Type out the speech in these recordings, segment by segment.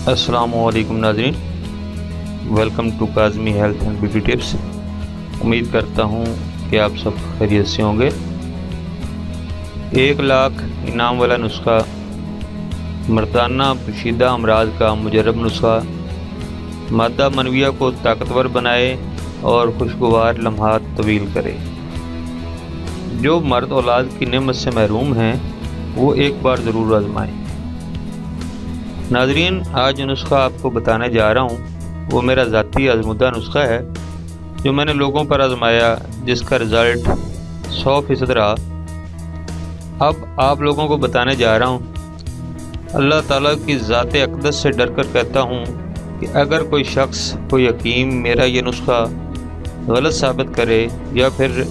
السلام علیکم ناظرین، welcome to Kazmi health and beauty tips. امید کرتا ہوں کہ آپ سب خیریت سے ہوں گے۔ 1 لاکھ انعام والا نسخہ، مردانہ پوشیدہ امراض کا مجرب نسخہ، مادہ منویہ کو طاقتور بنائے اور خوشگوار لمحات طویل کرے۔ جو مرد اولاد کی نعمت سے محروم ہیں وہ ایک بار ضرور آزمائیں۔ ناظرین، آج جو نسخہ آپ کو بتانے جا رہا ہوں وہ میرا ذاتی آزمودہ نسخہ ہے جو میں نے لوگوں پر آزمایا، جس کا رزلٹ 100% رہا۔ اب آپ لوگوں کو بتانے جا رہا ہوں۔ اللہ تعالیٰ کی ذات اقدس سے ڈر کر کہتا ہوں کہ اگر کوئی شخص، کوئی حکیم میرا یہ نسخہ غلط ثابت کرے یا پھر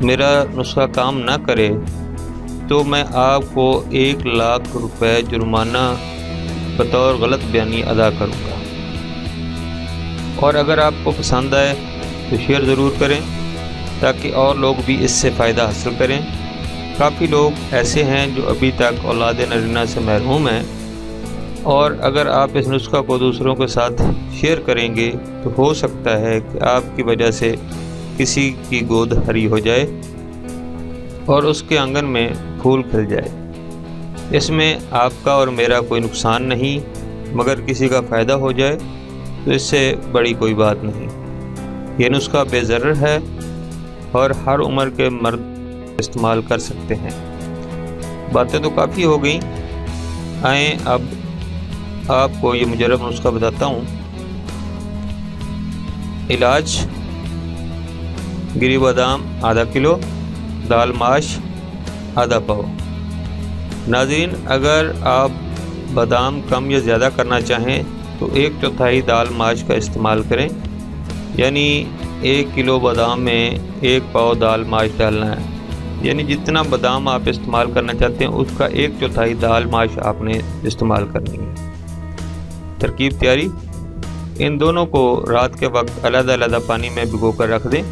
میرا نسخہ کام نہ کرے تو میں آپ کو 1 لاکھ روپے جرمانہ بطور غلط بیانی ادا کروں گا۔ اور اگر آپ کو پسند آئے تو شیئر ضرور کریں تاکہ اور لوگ بھی اس سے فائدہ حاصل کریں۔ کافی لوگ ایسے ہیں جو ابھی تک اولاد نرینہ سے محروم ہیں، اور اگر آپ اس نسخہ کو دوسروں کے ساتھ شیئر کریں گے تو ہو سکتا ہے کہ آپ کی وجہ سے کسی کی گود ہری ہو جائے اور اس کے آنگن میں پھول کھل جائے۔ اس میں آپ کا اور میرا کوئی نقصان نہیں، مگر کسی کا فائدہ ہو جائے تو اس سے بڑی کوئی بات نہیں۔ یہ نسخہ بے ضرر ہے اور ہر عمر کے مرد استعمال کر سکتے ہیں۔ باتیں تو کافی ہو گئیں، آئیں اب آپ کو یہ مجرب نسخہ بتاتا ہوں۔ علاج: گری بادام ½ کلو، دال ماش ½ پاؤ۔ ناظرین، اگر آپ بادام کم یا زیادہ کرنا چاہیں تو 1/4 دال ماش کا استعمال کریں، یعنی 1 کلو بادام میں 1 پاؤ دال ماش ڈالنا ہے، یعنی جتنا بادام آپ استعمال کرنا چاہتے ہیں اس کا 1/4 دال ماش آپ نے استعمال کرنی ہے۔ ترکیب تیاری: ان دونوں کو رات کے وقت علیحدہ علیحدہ پانی میں بھگو کر رکھ دیں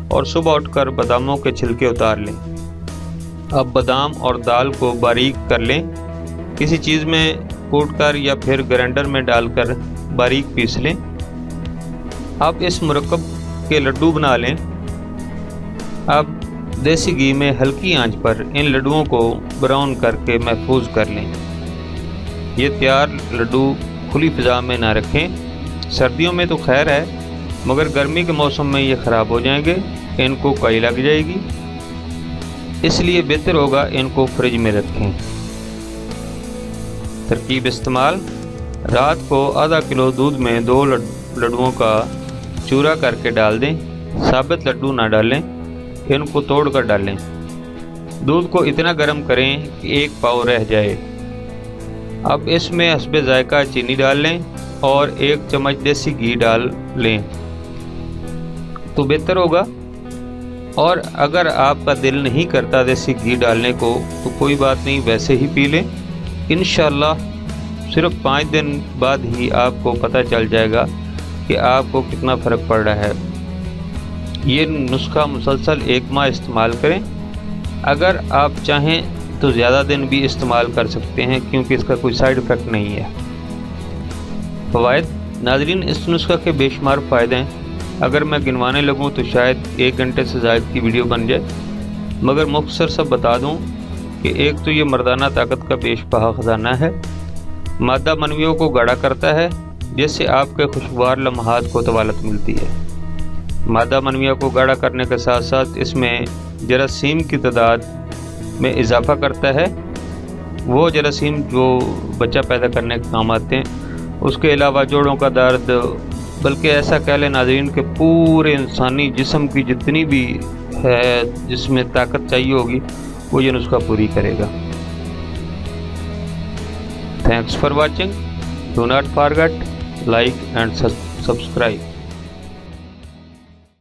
اور صبح اٹھ کر باداموں کے چھلکے اتار لیں۔ اب بادام اور دال کو باریک کر لیں، کسی چیز میں کوٹ کر یا پھر گرینڈر میں ڈال کر باریک پیس لیں۔ اب اس مرکب کے لڈو بنا لیں۔ اب دیسی گھی میں ہلکی آنچ پر ان لڈوؤں کو براؤن کر کے محفوظ کر لیں۔ یہ تیار لڈو کھلی فضا میں نہ رکھیں، سردیوں میں تو خیر ہے، مگر گرمی کے موسم میں یہ خراب ہو جائیں گے، ان کو کائی لگ جائے گی، اس لیے بہتر ہوگا ان کو فریج میں رکھیں۔ ترکیب استعمال: رات کو ½ کلو دودھ میں 2 لڈوؤں کا چورا کر کے ڈال دیں، ثابت لڈو نہ ڈالیں، ان کو توڑ کر ڈالیں۔ دودھ کو اتنا گرم کریں کہ 1 پاؤ رہ جائے۔ اب اس میں حسب ذائقہ چینی ڈال لیں اور 1 چمچ دیسی گھی ڈال لیں تو بہتر ہوگا، اور اگر آپ کا دل نہیں کرتا دیسی گھی ڈالنے کو تو کوئی بات نہیں، ویسے ہی پی لیں۔ انشاءاللہ صرف 5 دن بعد ہی آپ کو پتہ چل جائے گا کہ آپ کو کتنا فرق پڑ رہا ہے۔ یہ نسخہ مسلسل 1 ماہ استعمال کریں۔ اگر آپ چاہیں تو زیادہ دن بھی استعمال کر سکتے ہیں کیونکہ اس کا کوئی سائیڈ ایفیکٹ نہیں ہے۔ فوائد: ناظرین، اس نسخہ کے بے شمار فائدے ہیں، اگر میں گنوانے لگوں تو شاید 1 گھنٹے سے زائد کی ویڈیو بن جائے، مگر مختصر سب بتا دوں کہ ایک تو یہ مردانہ طاقت کا بیش بہا خزانہ ہے، مادہ منویوں کو گاڑھا کرتا ہے جس سے آپ کے خوشگوار لمحات کو طوالت ملتی ہے۔ مادہ منویہ کو گاڑھا کرنے کے ساتھ ساتھ اس میں جراثیم کی تعداد میں اضافہ کرتا ہے، وہ جراثیم جو بچہ پیدا کرنے کے کام آتے ہیں۔ اس کے علاوہ جوڑوں کا درد، بلکہ ایسا کہہ لیں ناظرین کہ پورے انسانی جسم کی جتنی بھی ہے جس میں طاقت چاہیے ہوگی وہ یہ نسخہ پوری کرے گا۔ Thanks for watching, do not forget like and subscribe.